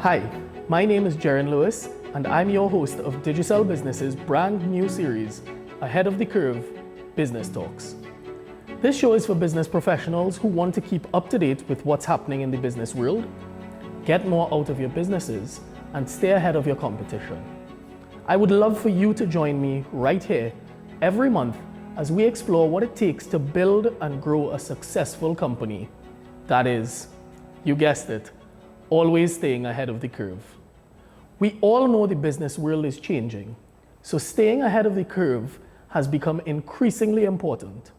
Hi, my name is Jerren Lewis, and I'm your host of Digital Business's brand new series, Ahead of the Curve, Business Talks. This show is for business professionals who want to keep up to date with what's happening in the business world, get more out of your businesses, and stay ahead of your competition. I would love for you to join me right here every month as we explore what it takes to build and grow a successful company. That is, you guessed it, always staying ahead of the curve. We all know the business world is changing, so staying ahead of the curve has become increasingly important.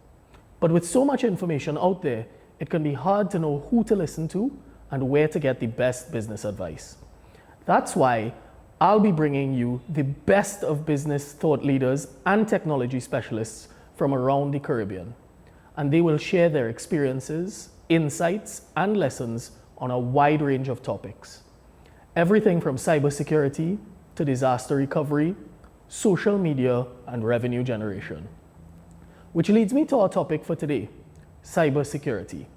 But with so much information out there, it can be hard to know who to listen to and where to get the best business advice. That's why I'll be bringing you the best of business thought leaders and technology specialists from around the Caribbean. And they will share their experiences, insights, and lessons on a wide range of topics. Everything from cybersecurity to disaster recovery, social media, and revenue generation. Which leads me to our topic for today, cybersecurity.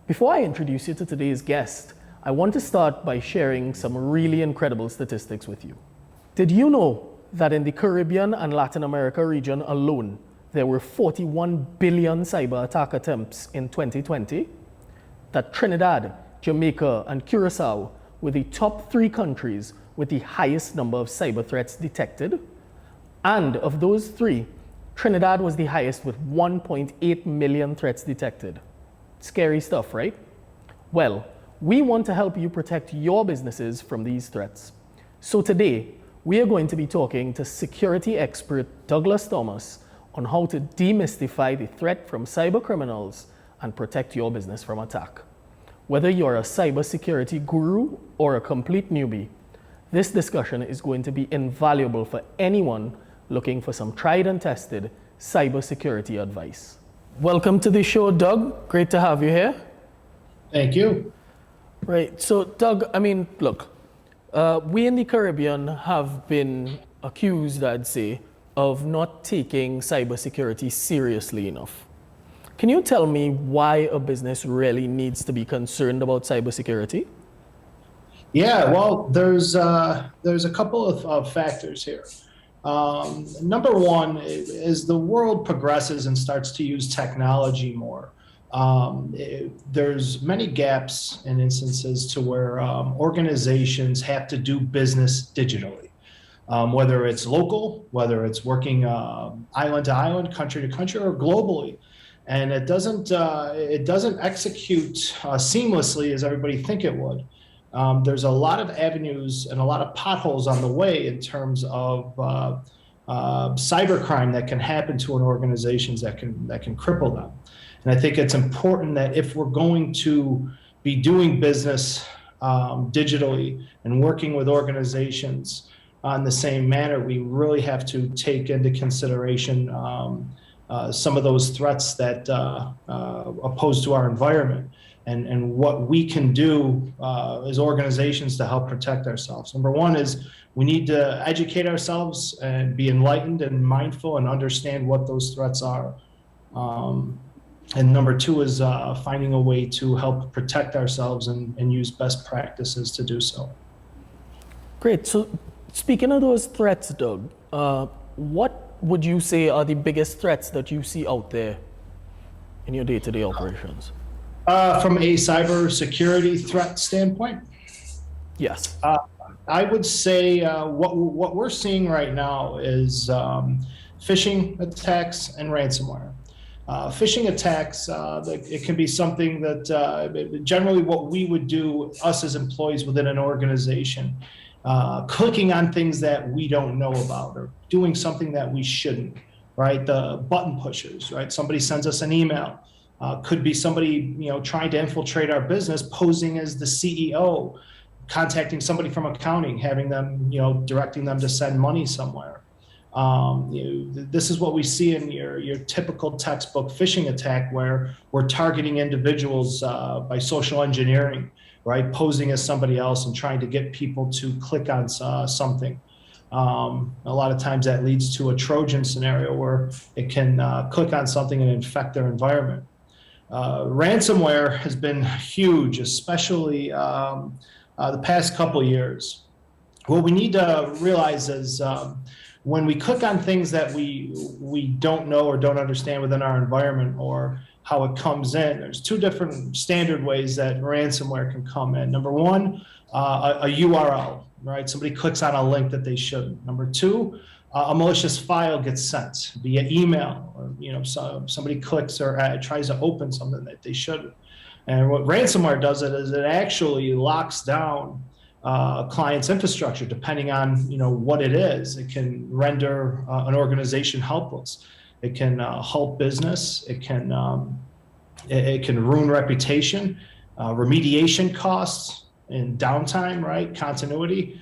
Before I introduce you to today's guest, I want to start by sharing some really incredible statistics with you. Did you know that in the Caribbean and Latin America region alone, there were 41 billion cyber attack attempts in 2020? That Trinidad, Jamaica, and Curacao were the top 3 countries with the highest number of cyber threats detected. And of those 3, Trinidad was the highest with 1.8 million threats detected. Scary stuff, right? Well, we want to help you protect your businesses from these threats. So today, we are going to be talking to security expert Douglas Thomas on how to demystify the threat from cyber criminals and protect your business from attack. Whether you're a cybersecurity guru or a complete newbie, this discussion is going to be invaluable for anyone looking for some tried and tested cybersecurity advice. Welcome to the show, Doug. Great to have you here. Thank you. Right, so Doug, look, we in the Caribbean have been accused, I'd say, of not taking cybersecurity seriously enough. Can you tell me why a business really needs to be concerned about cybersecurity? Yeah, well, there's a couple of factors here. Number one, as the world progresses and starts to use technology more, there's many gaps and instances to where organizations have to do business digitally, whether it's local, whether it's working island to island, country to country, or globally. And it doesn't execute seamlessly as everybody think it would. There's a lot of avenues and a lot of potholes on the way in terms of cybercrime that can happen to an organization that can cripple them. And I think it's important that if we're going to be doing business digitally and working with organizations in the same manner, we really have to take into consideration some of those threats that oppose to our environment and what we can do as organizations to help protect ourselves. Number one is we need to educate ourselves and be enlightened and mindful and understand what those threats are. And number two is finding a way to help protect ourselves and use best practices to do so. Great. So speaking of those threats, Doug, what would you say are the biggest threats that you see out there in your day-to-day operations? From a cybersecurity threat standpoint? Yes. I would say what we're seeing right now is phishing attacks and ransomware. Phishing attacks, it can be something that generally what we would do, us as employees within an organization, clicking on things that we don't know about or doing something that we shouldn't, right? The button pushers, right? Somebody sends us an email. Could be somebody, trying to infiltrate our business, posing as the CEO, contacting somebody from accounting, having them, directing them to send money somewhere. This is what we see in your typical textbook phishing attack, where we're targeting individuals by social engineering, right? Posing as somebody else and trying to get people to click on something. A lot of times that leads to a Trojan scenario where it can click on something and infect their environment. Ransomware has been huge, especially the past couple years. What we need to realize is when we click on things that we don't know or don't understand within our environment or how it comes in, there's two different standard ways that ransomware can come in. Number one, a URL, right? Somebody clicks on a link that they shouldn't. Number two, a malicious file gets sent via email, or so somebody clicks or tries to open something that they shouldn't. And what ransomware does is it actually locks down a client's infrastructure, depending on what it is. It can render an organization helpless. It can halt business. It can ruin reputation, remediation costs, and downtime, right? Continuity.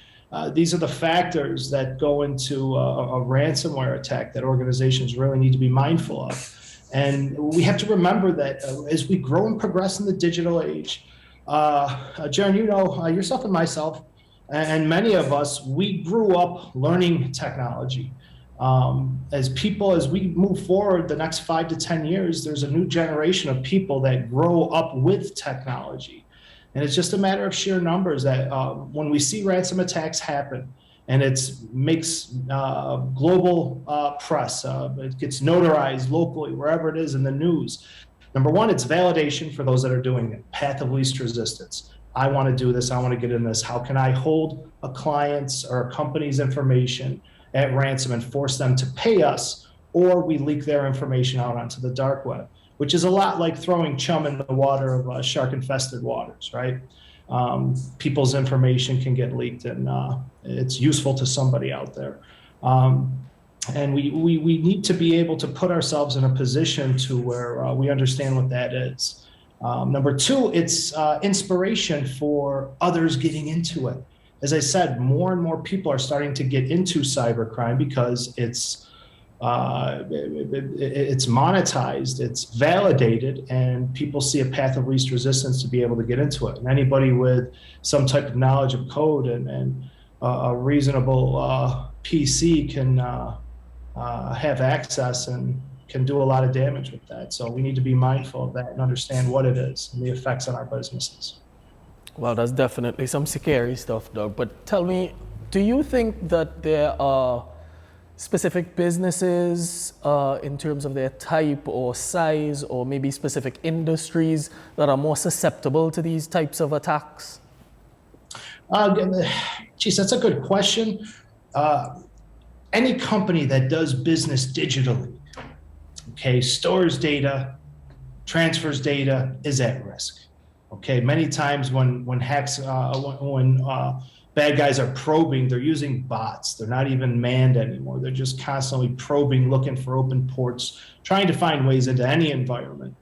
These are the factors that go into a ransomware attack that organizations really need to be mindful of. And we have to remember that as we grow and progress in the digital age, Jerren, yourself and myself, and many of us, we grew up learning technology. As we move forward the next 5 to 10 years, there's a new generation of people that grow up with technology. And it's just a matter of sheer numbers that when we see ransom attacks happen, and it makes global press, it gets notarized locally, wherever it is in the news. Number one, it's validation for those that are doing it, path of least resistance. I want to do this, I want to get in this. How can I hold a client's or a company's information at ransom and force them to pay us, or we leak their information out onto the dark web, which is a lot like throwing chum in the water of shark-infested waters, right? People's information can get leaked, and it's useful to somebody out there. And we need to be able to put ourselves in a position to where we understand what that is. Number two, it's inspiration for others getting into it. As I said, more and more people are starting to get into cybercrime because it's monetized, it's validated, and people see a path of least resistance to be able to get into it. And anybody with some type of knowledge of code and a reasonable PC can have access and can do a lot of damage with that. So we need to be mindful of that and understand what it is and the effects on our businesses. Well, that's definitely some scary stuff, Doug. But tell me, do you think that there are specific businesses in terms of their type or size, or maybe specific industries that are more susceptible to these types of attacks? Geez, that's a good question. Any company that does business digitally, okay, stores data, transfers data, is at risk. Okay, many times when hacks, bad guys are probing, they're using bots. They're not even manned anymore. They're just constantly probing, looking for open ports, trying to find ways into any environment.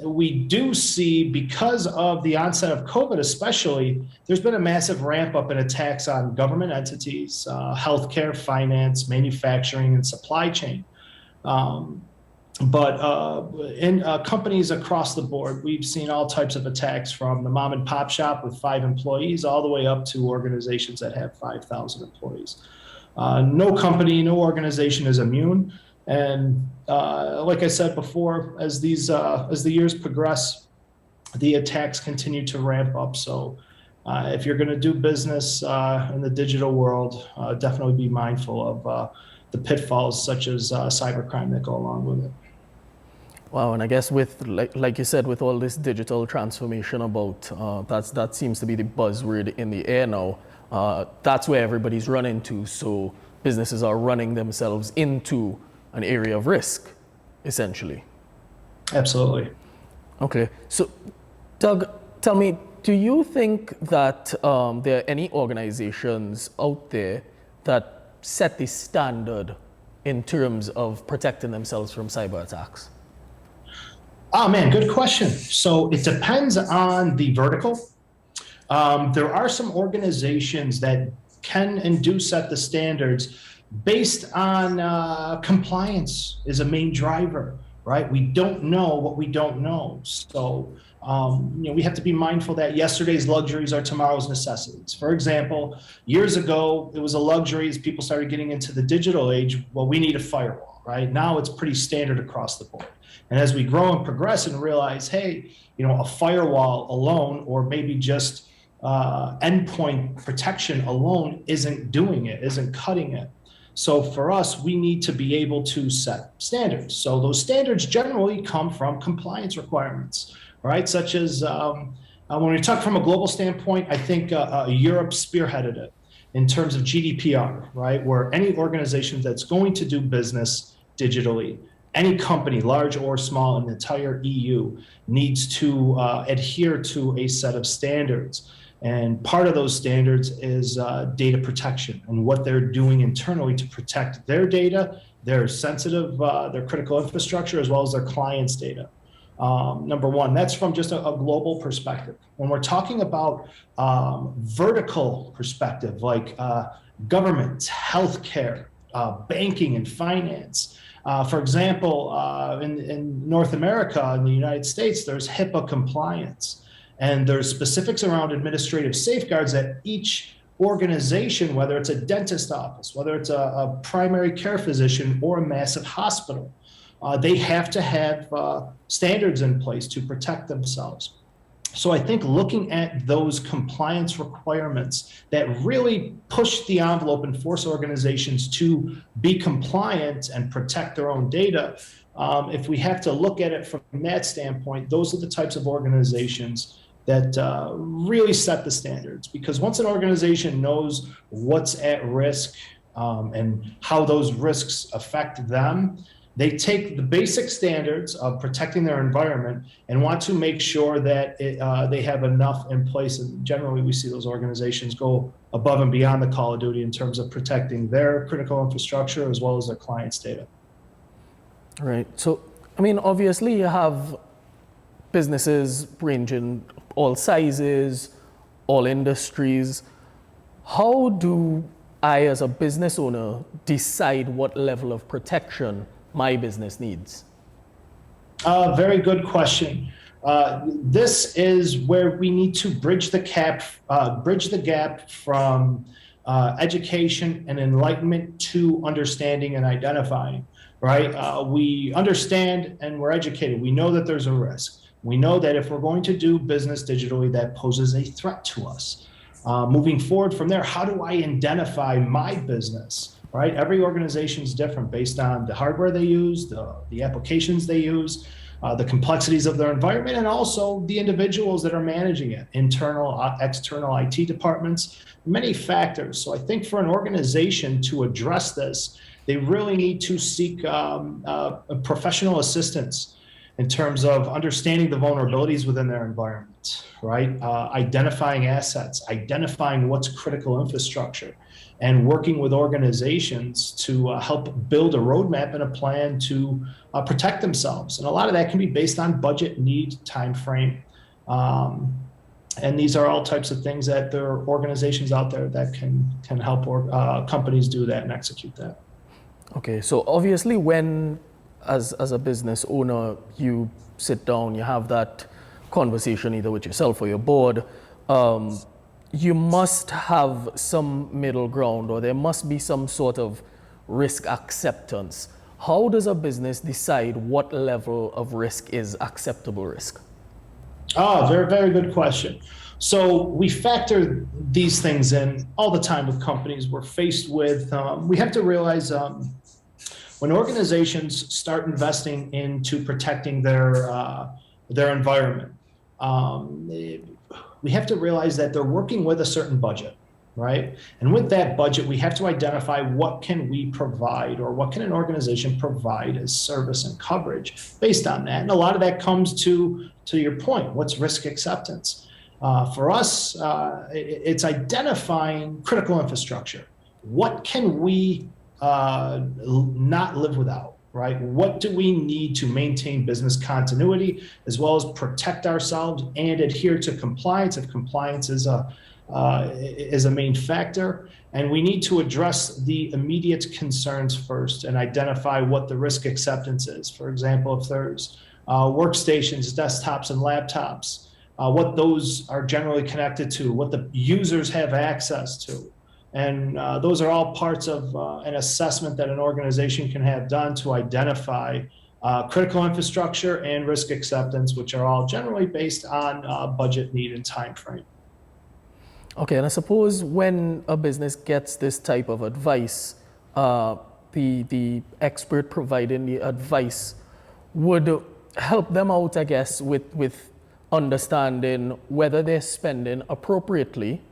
We do see, because of the onset of COVID especially, there's been a massive ramp up in attacks on government entities, healthcare, finance, manufacturing, and supply chain. But in companies across the board, we've seen all types of attacks, from the mom and pop shop with 5 employees all the way up to organizations that have 5,000 employees. No company, no organization is immune. And like I said before, as the years progress, the attacks continue to ramp up. So if you're going to do business in the digital world, definitely be mindful of the pitfalls such as cybercrime that go along with it. Wow, and I guess with, like you said, with all this digital transformation about, that seems to be the buzzword in the air now. That's where everybody's running to. So businesses are running themselves into an area of risk, essentially. Absolutely. Okay, so Doug, tell me, do you think that there are any organizations out there that set the standard in terms of protecting themselves from cyber attacks? Oh man, good question. So it depends on the vertical. There are some organizations that can and do set the standards based on compliance is a main driver, right? We don't know what we don't know. So we have to be mindful that yesterday's luxuries are tomorrow's necessities. For example, years ago, it was a luxury as people started getting into the digital age. Well, we need a firewall, right? Now it's pretty standard across the board. And as we grow and progress and realize, hey, a firewall alone, or maybe just endpoint protection alone isn't doing it, isn't cutting it. So for us, we need to be able to set standards. So those standards generally come from compliance requirements, right? Such as when we talk from a global standpoint, I think Europe spearheaded it in terms of GDPR, right? Where any organization that's going to do business digitally, any company, large or small in the entire EU, needs to adhere to a set of standards. And part of those standards is data protection and what they're doing internally to protect their data, their sensitive, their critical infrastructure, as well as their clients' data. Number one, that's from just a global perspective. When we're talking about vertical perspective, like government, healthcare, banking, and finance. For example, in North America, in the United States, there's HIPAA compliance. And there's specifics around administrative safeguards that each organization, whether it's a dentist office, whether it's a primary care physician or a massive hospital, they have to have standards in place to protect themselves. So I think looking at those compliance requirements that really push the envelope and force organizations to be compliant and protect their own data, if we have to look at it from that standpoint, those are the types of organizations that really set the standards. Because once an organization knows what's at risk and how those risks affect them, they take the basic standards of protecting their environment and want to make sure that they have enough in place. And generally, we see those organizations go above and beyond the call of duty in terms of protecting their critical infrastructure as well as their clients' data. Right. So, I mean, obviously, you have businesses ranging all sizes, all industries. How do I, as a business owner, decide what level of protection my business needs? Very good question. This is where we need to bridge the gap from education and enlightenment to understanding and identifying. Right? We understand and we're educated. We know that there's a risk. We know that if we're going to do business digitally, that poses a threat to us. Moving forward from there, how do I identify my business? Right? Every organization is different based on the hardware they use, the applications they use, the complexities of their environment, and also the individuals that are managing it, internal, external IT departments, many factors. So I think for an organization to address this, they really need to seek professional assistance in terms of understanding the vulnerabilities within their environment, right? Identifying assets, identifying what's critical infrastructure, and working with organizations to help build a roadmap and a plan to protect themselves. And a lot of that can be based on budget, need, time frame. And these are all types of things that there are organizations out there that can help companies do that and execute that. Okay, so obviously when, as a business owner, you sit down, you have that conversation either with yourself or your board, you must have some middle ground, or there must be some sort of risk acceptance. How does a business decide what level of risk is acceptable risk? Very, very good question. So we factor these things in all the time with companies. We're faced with, we have to realize when organizations start investing into protecting their environment, we have to realize that they're working with a certain budget, right? And with that budget, we have to identify what can we provide, or what can an organization provide as service and coverage based on that. And a lot of that comes to your point, what's risk acceptance? For us, it's identifying critical infrastructure. What can we not live without, right? What do we need to maintain business continuity, as well as protect ourselves and adhere to compliance if compliance is a main factor? And we need to address the immediate concerns first and identify what the risk acceptance is. For example, if there's workstations, desktops, and laptops, what those are generally connected to, what the users have access to. And those are all parts of an assessment that an organization can have done to identify critical infrastructure and risk acceptance, which are all generally based on budget, need, and time frame. Okay, and I suppose when a business gets this type of advice, the expert providing the advice would help them out, I guess, with understanding whether they're spending appropriately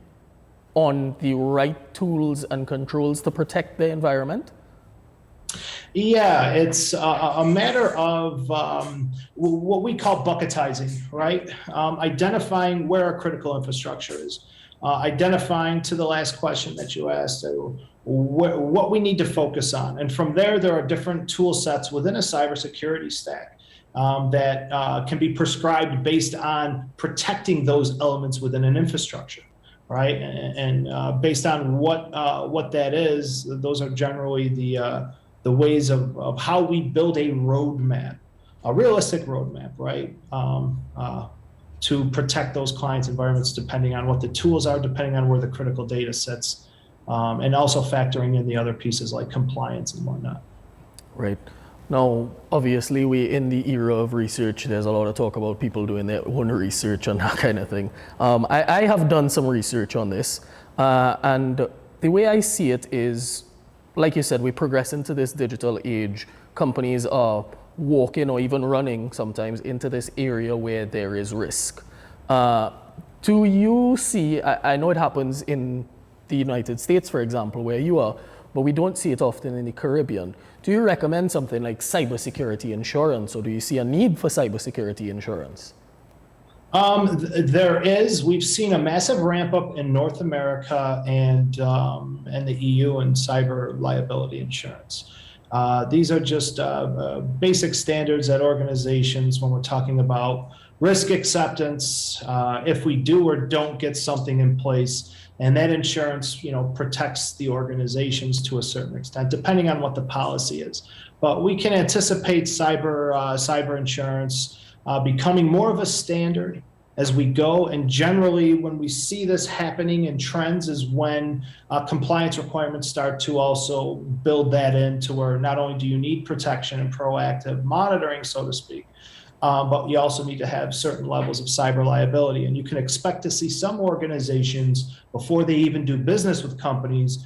on the right tools and controls to protect the environment. Yeah, it's a matter of what we call bucketizing, right? Identifying where our critical infrastructure is, identifying, to the last question that you asked, what we need to focus on. And from there are different tool sets within a cybersecurity stack that can be prescribed based on protecting those elements within an infrastructure. Right, and based on what that is, those are generally the ways of how we build a roadmap, a realistic roadmap, right, to protect those clients' environments, depending on what the tools are, depending on where the critical data sits, and also factoring in the other pieces like compliance and whatnot. Right. Now, obviously, we in the era of research, there's a lot of talk about people doing their own research and that kind of thing. I have done some research on this, and the way I see it is, like you said, we progress into this digital age. Companies are walking or even running sometimes into this area where there is risk. Do you see, I know it happens in the United States, for example, where you are, but we don't see it often in the Caribbean. Do you recommend something like cybersecurity insurance, or do you see a need for cybersecurity insurance? There is. We've seen a massive ramp up in North America and the EU in cyber liability insurance. These are just basic standards that organizations, when we're talking about risk acceptance, if we do or don't get something in place, and that insurance, protects the organizations to a certain extent, depending on what the policy is. But we can anticipate cyber insurance becoming more of a standard as we go. And generally, when we see this happening in trends is when compliance requirements start to also build that into where not only do you need protection and proactive monitoring, so to speak, but you also need to have certain levels of cyber liability. And you can expect to see some organizations, before they even do business with companies,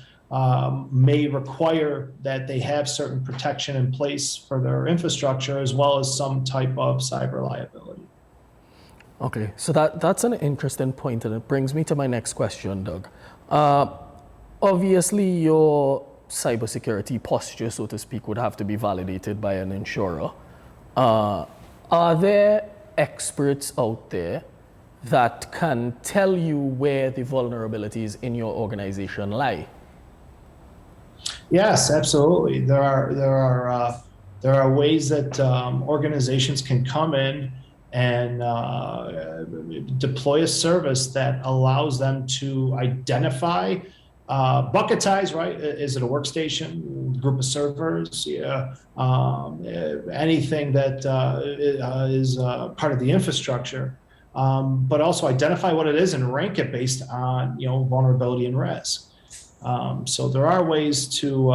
may require that they have certain protection in place for their infrastructure, as well as some type of cyber liability. Okay, so that's an interesting point, and it brings me to my next question, Doug. Obviously, your cybersecurity posture, so to speak, would have to be validated by an insurer. Are there experts out there that can tell you where the vulnerabilities in your organization lie? Yes, absolutely. There are ways that organizations can come in and deploy a service that allows them to identify, bucketize, right? Is it a workstation, group of servers? Yeah. Anything that is part of the infrastructure, but also identify what it is and rank it based on, vulnerability and risk. So there are ways to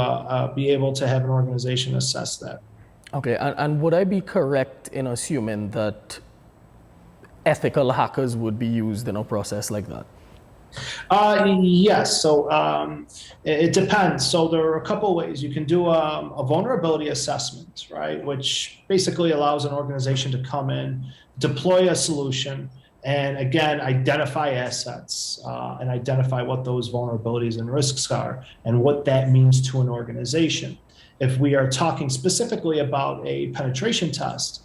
be able to have an organization assess that. Okay, and would I be correct in assuming that ethical hackers would be used in a process like that? Yes. So it depends. So there are a couple of ways. You can do a vulnerability assessment, right, which basically allows an organization to come in, deploy a solution, and again, identify assets and identify what those vulnerabilities and risks are and what that means to an organization. If we are talking specifically about a penetration test,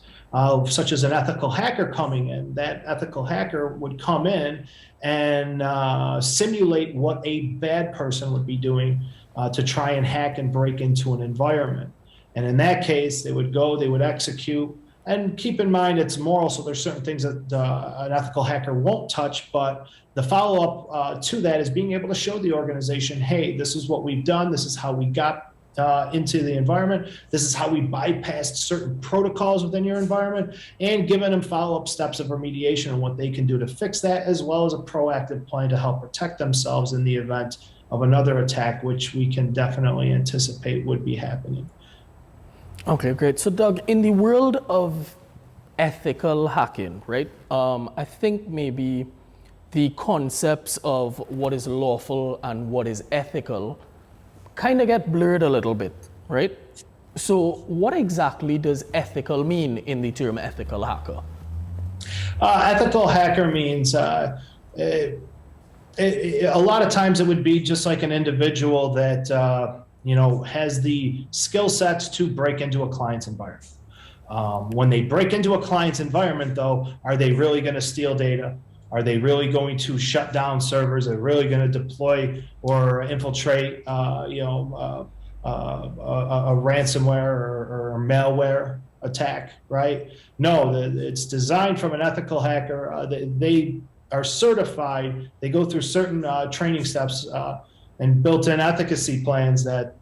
such as an ethical hacker coming in, that ethical hacker would come in and simulate what a bad person would be doing to try and hack and break into an environment. And in that case, they would execute. And keep in mind, it's moral, so there's certain things that an ethical hacker won't touch, but the follow-up to that is being able to show the organization, hey, this is what we've done, this is how we got into the environment, this is how we bypassed certain protocols within your environment, and giving them follow-up steps of remediation and what they can do to fix that, as well as a proactive plan to help protect themselves in the event of another attack, which we can definitely anticipate would be happening. Okay, great. So Doug, in the world of ethical hacking, right? I think maybe the concepts of what is lawful and what is ethical kind of get blurred a little bit, right? So what exactly does ethical mean in the term ethical hacker? Ethical hacker means a lot of times it would be just like an individual that has the skill sets to break into a client's environment. When they break into a client's environment, though, are they really going to steal data? Are they really going to shut down servers? Are they really going to deploy or infiltrate, a ransomware or malware attack? Right? No, it's designed from an ethical hacker. They are certified. They go through certain training steps and built-in efficacy plans that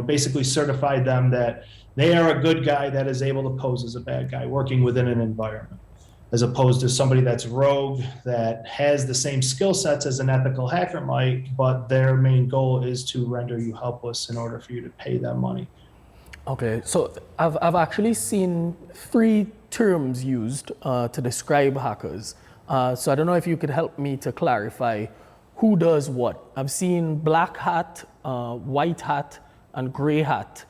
basically certify them that they are a good guy that is able to pose as a bad guy working within an environment, as opposed to somebody that's rogue that has the same skill sets as an ethical hacker might, but their main goal is to render you helpless in order for you to pay them money. Okay, so I've actually seen 3 terms used to describe hackers. So I don't know if you could help me to clarify who does what. I've seen black hat, white hat, and gray hat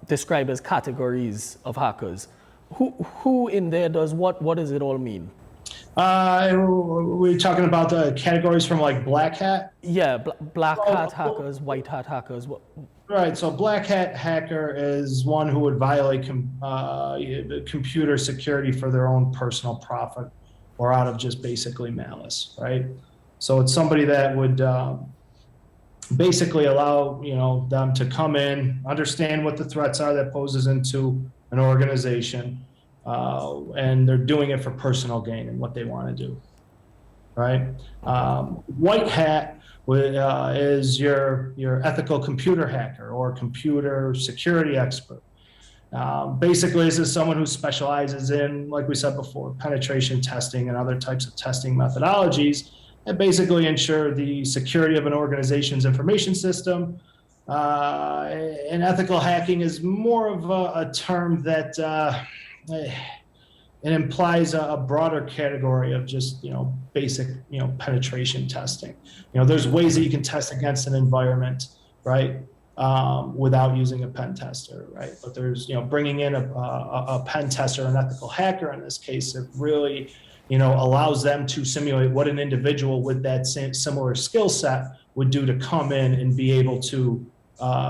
described as categories of hackers. Who in there does what? What does it all mean? We're talking about the categories from like black hat? Yeah, black hat hackers, white hat hackers. What? Right, so black hat hacker is one who would violate computer security for their own personal profit or out of just basically malice, right? So it's somebody that would basically allow them to come in, understand what the threats are that poses into an organization, and they're doing it for personal gain and what they want to do, right? White hat is your ethical computer hacker or computer security expert. Basically, this is someone who specializes in, like we said before, penetration testing and other types of testing methodologies that basically ensure the security of an organization's information system. And ethical hacking is more of a term that it implies a broader category of just basic penetration testing. There's ways that you can test against an environment, right, without using a pen tester, right? But there's bringing in a pen tester, an ethical hacker in this case, it really allows them to simulate what an individual with that same similar skill set would do to come in and be able to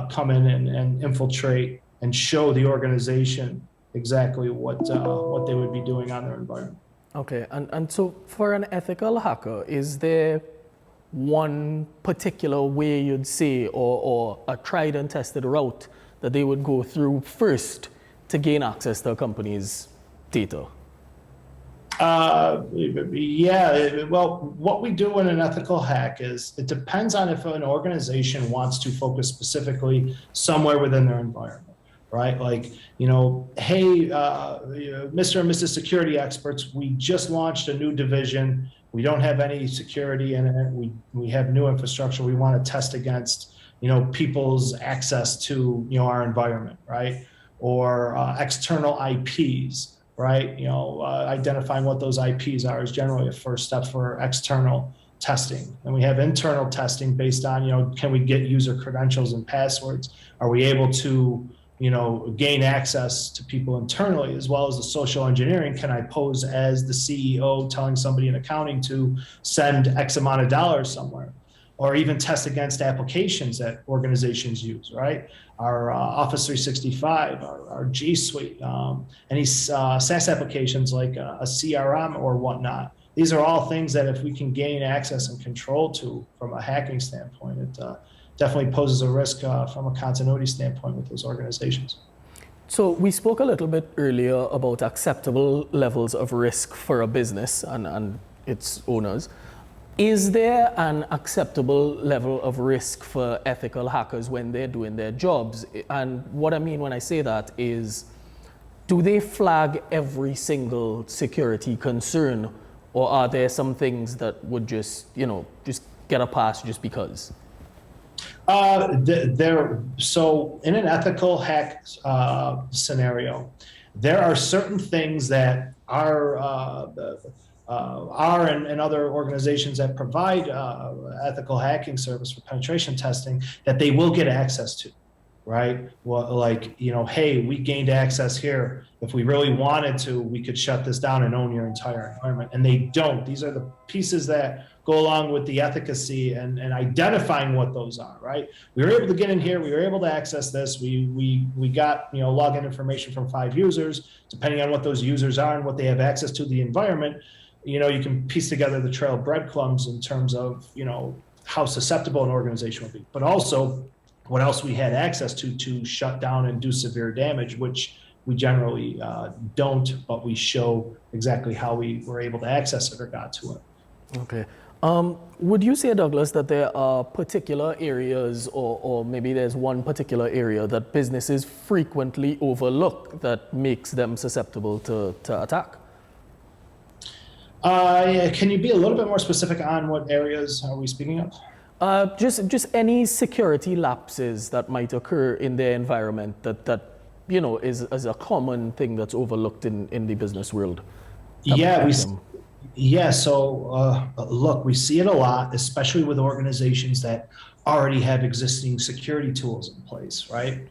come in and infiltrate and show the organization exactly what they would be doing on their environment. Okay, and so for an ethical hacker, is there one particular way you'd say or a tried and tested route that they would go through first to gain access to a company's data? Well, what we do in an ethical hack is it depends on if an organization wants to focus specifically somewhere within their environment, right? Like, hey, Mr. and Mrs. Security experts, we just launched a new division. We don't have any security in it. We have new infrastructure. We want to test against, people's access to, our environment, right? Or external IPs. Right, identifying what those IPs are is generally a first step for external testing. And we have internal testing based on, can we get user credentials and passwords? Are we able to, gain access to people internally, as well as the social engineering? Can I pose as the CEO telling somebody in accounting to send X amount of dollars somewhere? Or even test against applications that organizations use, right? Our Office 365, our G Suite, any SaaS applications like a CRM or whatnot. These are all things that if we can gain access and control to from a hacking standpoint, it definitely poses a risk from a continuity standpoint with those organizations. So we spoke a little bit earlier about acceptable levels of risk for a business and its owners. Is there an acceptable level of risk for ethical hackers when they're doing their jobs? And what I mean when I say that is, do they flag every single security concern, or are there some things that would just get a pass just because? So in an ethical hack scenario, there are certain things that are are and other organizations that provide ethical hacking service for penetration testing, that they will get access to, right? Well, like, hey, we gained access here. If we really wanted to, we could shut this down and own your entire environment. And they don't. These are the pieces that go along with the efficacy and identifying what those are, right? We were able to get in here. We were able to access this. We got, login information from 5 users. Depending on what those users are and what they have access to the environment, you can piece together the trail of breadcrumbs in terms of, how susceptible an organization will be, but also what else we had access to shut down and do severe damage, which we generally don't, but we show exactly how we were able to access it or got to it. Okay. Would you say, Douglas, that there are particular areas or maybe there's one particular area that businesses frequently overlook that makes them susceptible to attack? Can you be a little bit more specific on what areas are we speaking of? Just any security lapses that might occur in their environment that is a common thing that's overlooked in the business world. So look, we see it a lot, especially with organizations that already have existing security tools in place, right?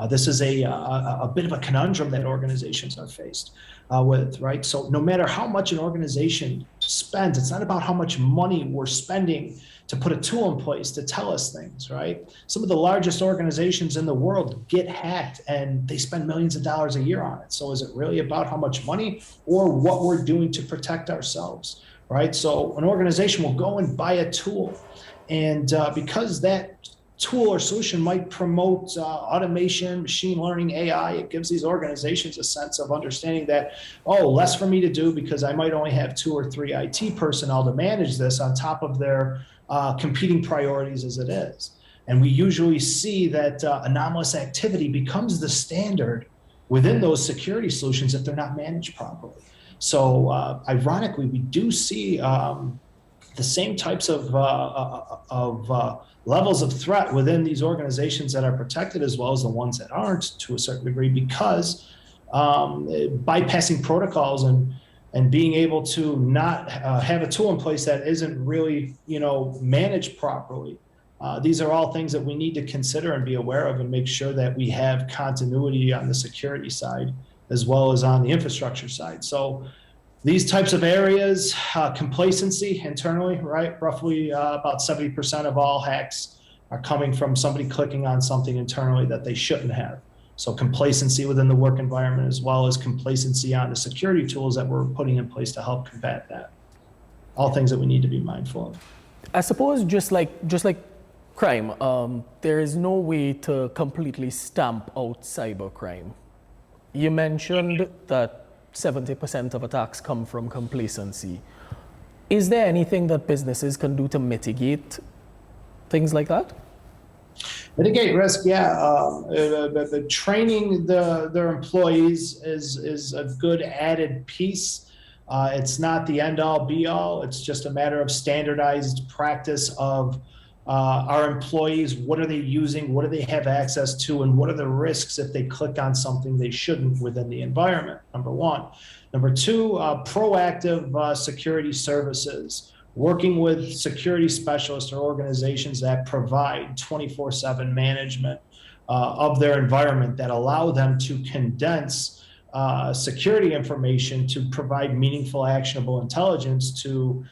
This is a bit of a conundrum that organizations are faced with, right? So no matter how much an organization spends, it's not about how much money we're spending to put a tool in place to tell us things, right? Some of the largest organizations in the world get hacked and they spend millions of dollars a year on it. So is it really about how much money or what we're doing to protect ourselves, right? So an organization will go and buy a tool, and because that tool or solution might promote automation, machine learning, AI, it gives these organizations a sense of understanding that, less for me to do because I might only have 2 or 3 IT personnel to manage this on top of their competing priorities as it is. And we usually see that anomalous activity becomes the standard within those security solutions if they're not managed properly. So ironically, we do see the same types of levels of threat within these organizations that are protected as well as the ones that aren't, to a certain degree, because bypassing protocols and being able to not have a tool in place that isn't really managed properly. These are all things that we need to consider and be aware of and make sure that we have continuity on the security side as well as on the infrastructure side. So these types of areas, complacency internally, right? Roughly about 70% of all hacks are coming from somebody clicking on something internally that they shouldn't have. So complacency within the work environment as well as complacency on the security tools that we're putting in place to help combat that. All things that we need to be mindful of. I suppose just like crime, there is no way to completely stamp out cybercrime. You mentioned that 70% of attacks come from complacency. Is there anything that businesses can do to mitigate things like that? Mitigate risk, yeah. The training their employees is a good added piece. It's not the end-all, be-all. It's just a matter of standardized practice of our employees. What are they using? What do they have access to? And what are the risks if they click on something they shouldn't within the environment? Number one. Number two, proactive security services. Working with security specialists or organizations that provide 24/7 management of their environment that allow them to condense security information to provide meaningful, actionable intelligence to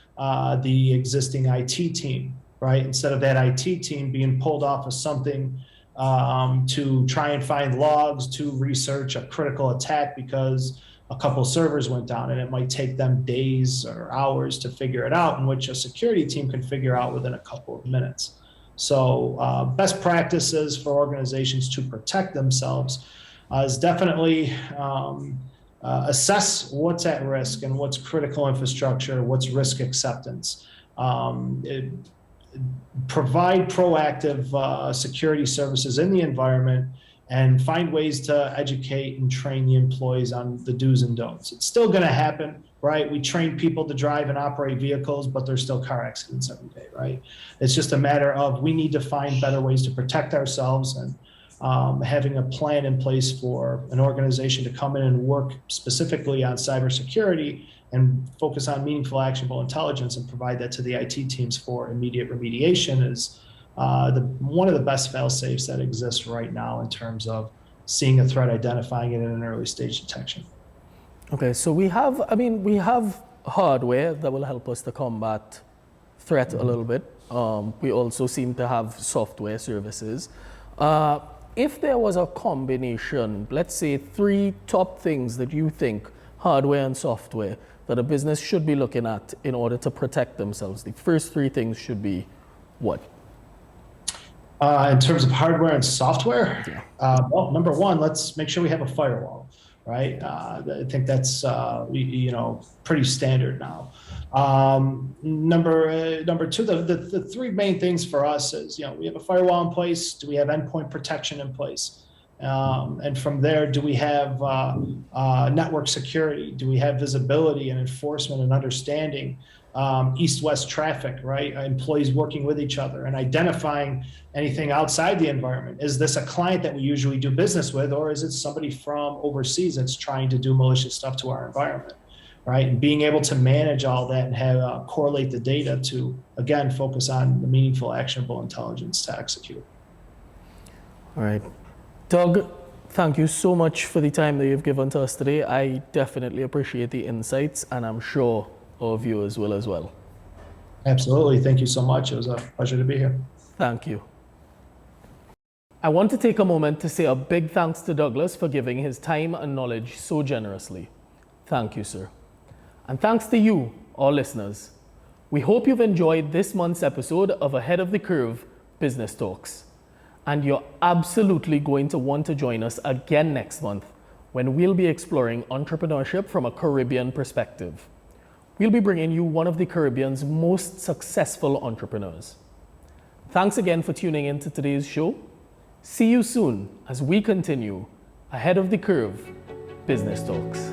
the existing IT team, right? Instead of that IT team being pulled off of something to try and find logs to research a critical attack because a couple servers went down, and it might take them days or hours to figure it out, in which a security team can figure out within a couple of minutes. So best practices for organizations to protect themselves is definitely assess what's at risk and what's critical infrastructure, what's risk acceptance. Provide proactive security services in the environment and find ways to educate and train the employees on the do's and don'ts. It's still going to happen, right? We train people to drive and operate vehicles, but there's still car accidents every day, right? It's just a matter of we need to find better ways to protect ourselves and having a plan in place for an organization to come in and work specifically on cybersecurity and focus on meaningful, actionable intelligence and provide that to the IT teams for immediate remediation is one of the best fail-safes that exists right now in terms of seeing a threat, identifying it in an early stage detection. Okay, so we have hardware that will help us to combat threat a little bit. We also seem to have software services. If there was a combination, let's say 3 top things that you think, hardware and software, that a business should be looking at in order to protect themselves, the first 3 things should be what? In terms of hardware and software, well, number 1, let's make sure we have a firewall, right? I think that's pretty standard now. Number 2, the 3 main things for us is, we have a firewall in place. Do we have endpoint protection in place? And from there, do we have network security? Do we have visibility and enforcement and understanding? East-west traffic, right? Employees working with each other and identifying anything outside the environment. Is this a client that we usually do business with, or is it somebody from overseas that's trying to do malicious stuff to our environment, right? And being able to manage all that and have correlate the data to, again, focus on the meaningful, actionable intelligence to execute. All right. Doug, thank you so much for the time that you've given to us today. I definitely appreciate the insights, and I'm sure our viewers will as well. Absolutely. Thank you so much. It was a pleasure to be here. Thank you. I want to take a moment to say a big thanks to Douglas for giving his time and knowledge so generously. Thank you, sir. And thanks to you, our listeners. We hope you've enjoyed this month's episode of Ahead of the Curve Business Talks. And you're absolutely going to want to join us again next month when we'll be exploring entrepreneurship from a Caribbean perspective. We'll be bringing you one of the Caribbean's most successful entrepreneurs. Thanks again for tuning in to today's show. See you soon as we continue Ahead of the Curve Business Talks.